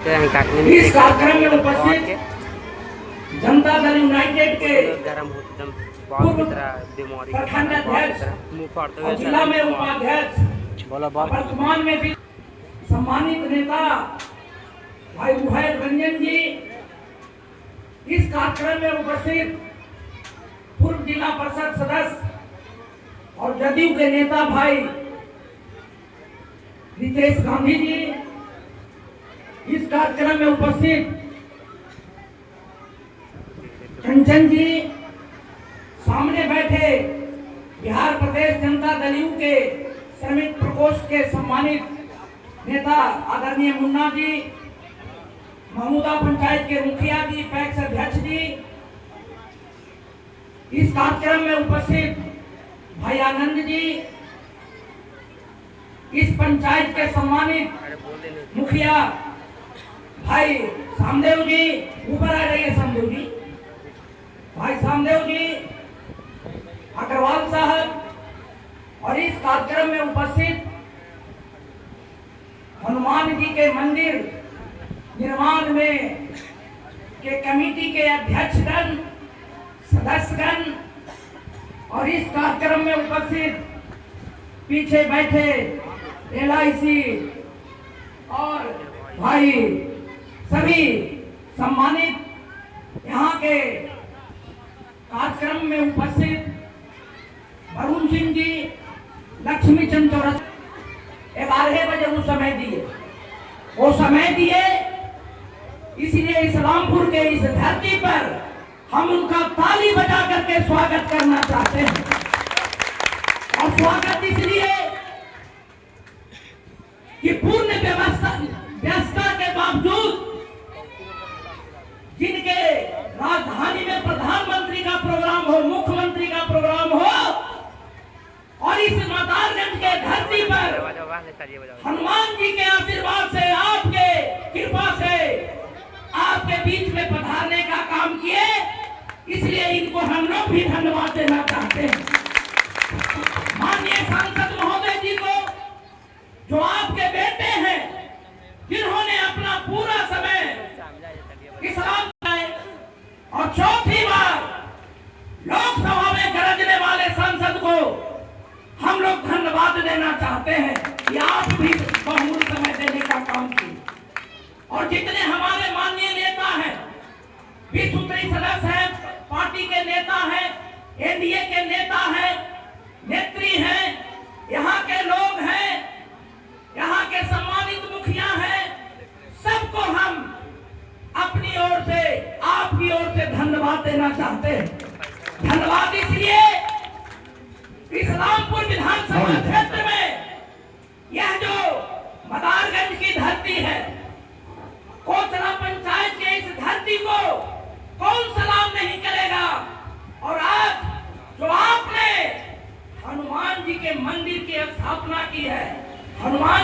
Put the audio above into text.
इस कार्यक्रम में उपस्थित जनता दल यूनाइटेड के पूर्व प्रखंड अध्यक्ष और जिला में उपाध्यक्ष वर्तमान में भी सम्मानित नेता भाई रुहैल रंजन जी, इस कार्यक्रम में उपस्थित पूर्व जिला परिषद सदस्य और जदयू के नेता भाई रितेश गांधी जी, इस कार्यक्रम में उपस्थित कंचन जी, सामने बैठे बिहार प्रदेश जनता दल यू के श्रमिक प्रकोष्ठ के सम्मानित नेता आदरणीय मुन्ना जी, महमूदा पंचायत के मुखिया जी, पैक्स अध्यक्ष जी, इस कार्यक्रम में उपस्थित भाई आनंद जी, इस पंचायत के सम्मानित मुखिया भाई सामदेव जी, ऊपर आ रही है सामदेव जी, भाई सामदेव जी, अग्रवाल साहब, और इस कार्यक्रम में उपस्थित हनुमान जी के मंदिर निर्माण में के कमेटी के अध्यक्षगण, सदस्यगण, और इस कार्यक्रम में उपस्थित पीछे बैठे LIC और भाई सभी सम्मानित यहाँ के कार्यक्रम में उपस्थित वरुण सिंह जी, लक्ष्मी चंद चौरसिया 11 बजे वो समय दिए, इसलिए इस्लामपुर के इस धरती पर हम उनका ताली बजा करके स्वागत करना चाहते हैं। और स्वागत इसलिए कि पूर्ण व्यवस्था के बावजूद जिनके राजधानी में प्रधानमंत्री का प्रोग्राम हो, मुख्यमंत्री का प्रोग्राम हो, और इस मदारगंज के धरती पर हनुमान जी के आशीर्वाद से, आपके कृपा से आपके बीच में पधारने का काम किए, इसलिए इनको हम लोग भी धन्यवाद देना चाहते हैं। माननीय सांसद महोदय जी को, जो आपके बेटे हैं, जिन्होंने अपना पूरा समय किसान और चौथी बार लोकसभा में गरजने वाले सांसद को हम लोग धन्यवाद देना चाहते हैं कि आप भी बहुमूल्य समय देने का काम किए। और जितने हमारे माननीय नेता हैं, 20 सूत्री सदस्य हैं, पार्टी के नेता हैं, NDA के नेता हैं, नेत्री हैं, यहाँ के लोग हैं, यहाँ के सम्मानित मुखिया हैं, सबको हम अपनी ओर से, आपकी ओर से धन्यवाद देना चाहते हैं। धन्यवाद इसलिए इस्लामपुर विधानसभा क्षेत्र में यह जो मदारगंज की धरती है, कोचरा पंचायत के इस धरती को कौन सलाम नहीं करेगा। और आज जो आपने हनुमान जी के मंदिर की स्थापना की है, हनुमान